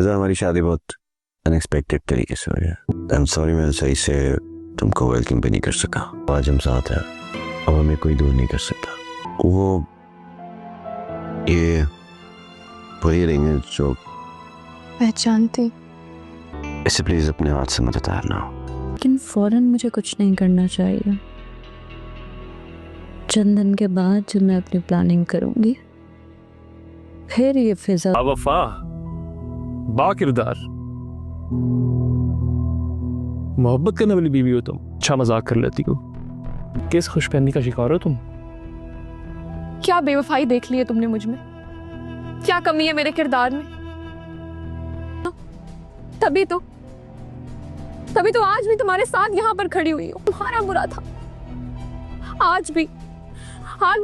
फिजा, हमारी शादी बहुत अनएक्सपेक्टेड तरीके से हुई है। आई एम सॉरी, मैं सही से तुमको वेलकम भी नहीं कर सका। आज हम साथ हैं, अब हमें कोई दूर नहीं कर सकता। वो ये वही रिंग है जो पहचानती, इसे प्लीज अपने हाथ से मत उतारना। लेकिन फौरन मुझे कुछ नहीं करना चाहिए। चंद दिन के बाद जब मैं अपनी प्लानिंग करूंगी, फिर ये फिजा वफा बा किरदार, मोहब्बत करने वाली बीवी हो तुम। अच्छा मजाक कर लेती हो, किस खुशफहमी का शिकार हो तुम। क्या बेवफाई देख ली है तुमने मुझ में? क्या कमी है मेरे किरदार में? तभी तो आज भी तुम्हारे साथ यहाँ पर खड़ी हुई हूँ। तुम्हारा बुरा था, आज भी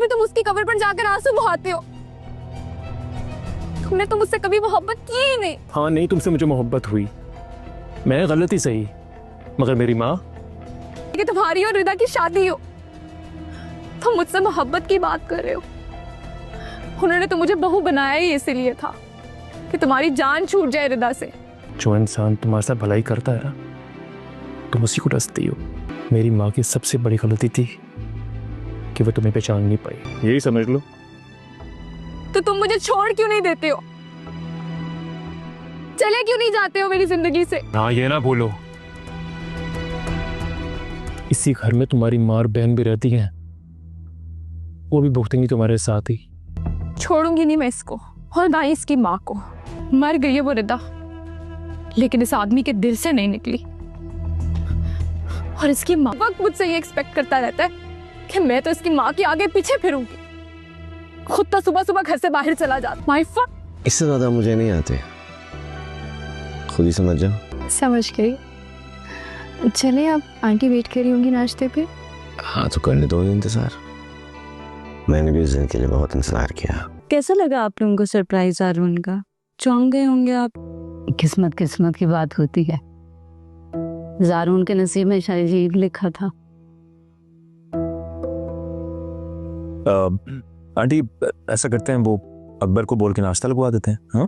तुम उसकी कब्र पर जाकर आंसू बहाते हो। तुमने तो मुझसे कभी मोहब्बत की ही नहीं। हाँ नहीं, तुमसे मुझे मोहब्बत हुई, मैं गलती सही, मगर मेरी माँ कि तुम्हारी और रिदा की शादी हो, तुम मुझसे मोहब्बत की बात कर रहे हो। उन्होंने तो मुझे बहू बनाया ही इसीलिए था कि तुम्हारी जान छूट जाए रिदा से। जो इंसान तुम्हारे साथ भलाई करता है ना, तुम उसी को डसती हो। मेरी माँ की सबसे बड़ी गलती थी कि वो तुम्हें पहचान नहीं पाई, यही समझ लो। तो तुम मुझे छोड़ क्यों नहीं देते हो? चले क्यों नहीं जाते हो मेरी जिंदगी से? हाँ, ये ना बोलो। इसी घर में तुम्हारी माँ और बहन भी रहती हैं, वो भी भुगतेंगी तुम्हारे साथ ही। छोड़ूंगी नहीं मैं इसको, और ना ही इसकी माँ को। मर गई है वो रिदा, लेकिन इस आदमी के दिल से नहीं निकली। और इसकी माँ वक्त मुझसे ये एक्सपेक्ट करता रहता है कि मैं तो इसकी माँ के आगे पीछे फिरूंगी। खुद तो सुबह सुबह घर से बाहर चला जाता। My fuck. इससे ज्यादा मुझे नहीं आते, खुद ही समझ जाओ। समझ गई। चले, अब आंटी वेट कर रही होंगी नाश्ते पे। हाँ तो करने दो इंतजार, मैंने भी इस दिन के लिए बहुत इंतजार किया। कैसा लगा आप लोगों को सरप्राइज आरून का? चौंक गए होंगे आप। किस्मत की बात होती है। जारून के नसीब में शायद ये लिखा था। आंटी ऐसा करते हैं, वो अकबर को बोल के नाश्ता लगवा देते हैं। हाँ,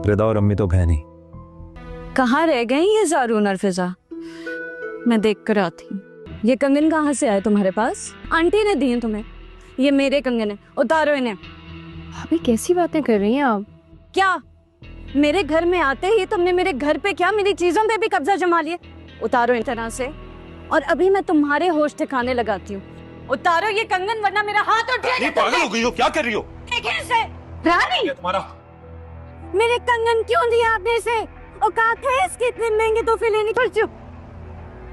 रिदा और अम्मी तो है नहीं। कहाँ रह गई ये जारून और फिजा? मैं देख कर आती हूँ। ये कंगन कहाँ से आए तुम्हारे पास? आंटी ने दिए तुम्हें? ये मेरे कंगन है, उतारो इन्हें। अभी कैसी बातें कर रही हैं आप? क्या मेरे घर में आते ही तुमने मेरे घर पे क्या मेरी चीजों पे भी कब्जा जमा लिया? उतारो इन तरह से, और अभी मैं तुम्हारे होश ठिकाने लगाती हूँ। उतारो ये कंगन, वरना मेरा हाथ उठ जाएगा। पागल हो गई हो, क्या कर रही हो? रानी, तुम्हारा मेरे कंगन क्यों दिया आपने इसे? औकात है इसके इतने महंगे तोहफे लेने की?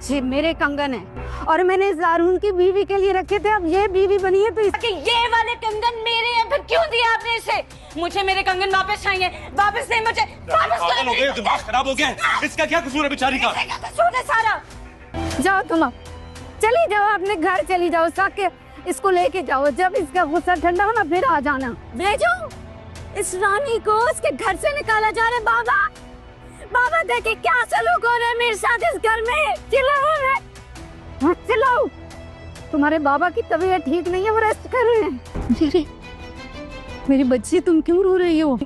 ये मेरे कंगन है और मैंने जारून की बीवी के लिए रखे थे, अब ये बीवी बनी है तो इसके ये वाले कंगन मेरे हैं, फिर क्यों दिया आपने इसे? मुझे मेरे कंगन वापस चाहिए, वापस नहीं मुझे। पागल हो गए, दिमाग खराब हो गया। इसका क्या कसूर है बेचारी का? कसूर है सारा। जाओ तुम, अब चली जाओ अपने घर, चली जाओ, साके इसको लेके जाओ। जब इसका गुस्सा ठंडा हो ना फिर आ जाना। भेजो इस रानी को, इसके घर से निकाला जा रहा है। बाबा बाबा देखे क्या सलूक हो रहा है मेरे साथ इस घर में। चिल्लाओ, चिल्लाओ। तुम्हारे बाबा की तबीयत ठीक नहीं है, वो रेस्ट कर रहे हैं। मेरी बच्ची, तुम क्यों रो रही हो?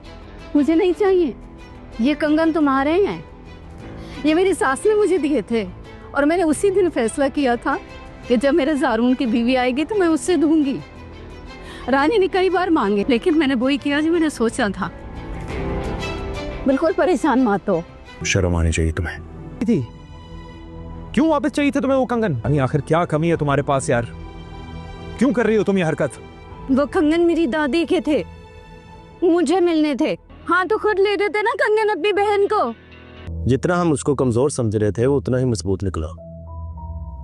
मुझे नहीं चाहिए। ये कंगन तुम्हारे हैं, ये मेरी सास ने मुझे दिए थे, और मैंने उसी दिन फैसला किया था कि जब मेरे जारून की बीवी आएगी तो मैं उससे दूंगी। रानी ने कई बार मांगे, लेकिन मैंने वही किया जो मैंने सोचा था। बिल्कुल परेशान मत हो। शर्म आनी चाहिए तुम्हें। थी क्यों वापस चाहिए थे तुम्हें वो कंगन? यानी आखिर क्या कमी है तुम्हारे पास यार? क्यों कर रही हो तुम ये हरकत? वो कंगन मेरी दादी के थे, मुझे मिलने थे। हाँ तो खुद ले देते ना कंगन अपनी बहन को। जितना हम उसको कमजोर समझ रहे थे वो उतना ही मजबूत निकला।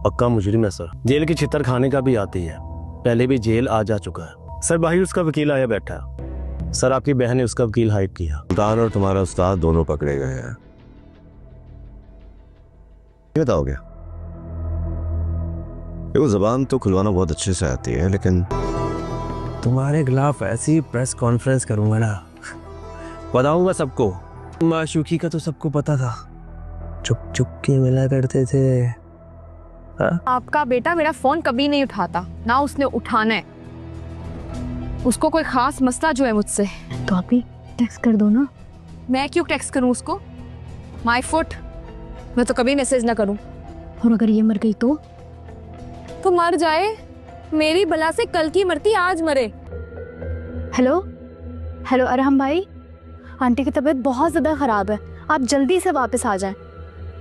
पक्का मुजरिम है सर, जेल की छितर खाने का भी आती है, पहले भी जेल आ जा चुका है। सर बाहर उसका वकील आया बैठा है। सर आपकी बहन ने उसका वकील हायर किया। सुल्तान और तुम्हारा उस्ताद दोनों पकड़े गए हैं। बताओगे? वो जबान तो खुलवाना बहुत अच्छे से आती है, लेकिन तुम्हारे खिलाफ ऐसी प्रेस कॉन्फ्रेंस करूंगा ना, बताऊंगा सबको। माशूकी का तो सबको पता था, चुप चुप के मिला करते थे। आपका बेटा मेरा फोन कभी नहीं उठाता, ना उसने उठाना है। उसको कोई खास मसला जो है मुझसे। तो अभी टेक्स्ट कर दो ना। मैं क्यों टेक्स्ट करूं उसको? My foot. मैं तो कभी मैसेज ना करूं। और अगर ये मर गई तो मर जाए, मेरी बला से कल की मरती आज मरे। हेलो हेलो अरहम भाई, आंटी की तबीयत बहुत ज़्यादा ख़राब है, आप जल्दी से वापस आ जाएं।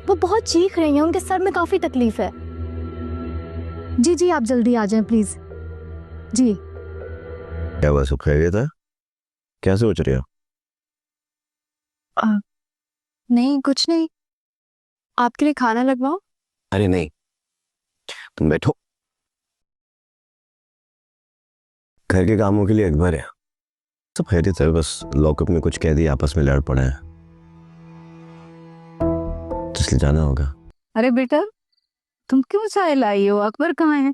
वो बहुत चीख रही हैं, उनके सर में काफ़ी तकलीफ है। जी जी आप जल्दी आ जाएं प्लीज़। जी क्या हुआ, सब खैरियत है? क्या सोच रहे हो? नहीं कुछ नहीं, आपके लिए खाना लगवाओ? अरे नहीं, तुम बैठो। घर के कामों के लिए अकबर है। सब खैरियत है, बस लॉकअप में कुछ कैदी आपस में लड़ पड़े हैं, तो इसलिए जाना होगा। अरे बेटा तुम क्यों चाय लाई हो, अकबर कहाँ है?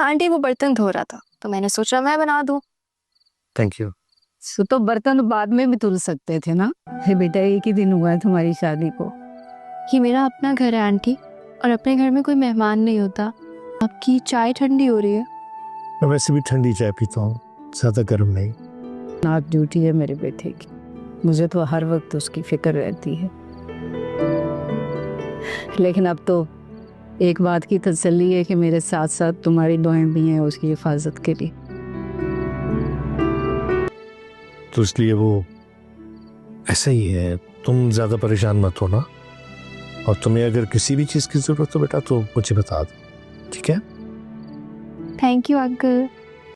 आंटी वो बर्तन धो रहा था तो मैंने सोचा मैं बना दूं। Thank you. तो बर्तन बाद में भी धुल सकते थे ना। हे बेटा एक ही दिन हुआ है तुम्हारी शादी को। ये मेरा अपना घर है आंटी, और अपने घर में कोई मेहमान नहीं होता। आपकी चाय ठंडी हो रही है। मैं वैसे भी ठंडी चाय पीता हूँ, ज़्यादा गर्म नहीं। नाक ड्यूटी है मेरे बेटे की, मुझे तो हर वक्त उसकी फिक्र रहती है। लेकिन अब तो एक बात की तसल्ली है कि मेरे साथ साथ तुम्हारी दुआएं भी हैं उसकी हिफाजत के लिए। तो इसलिए वो ऐसा ही है, तुम ज़्यादा परेशान मत हो ना। और तुम्हें अगर किसी भी चीज़ की ज़रूरत हो बेटा तो मुझे बता दो, ठीक है? Thank you uncle.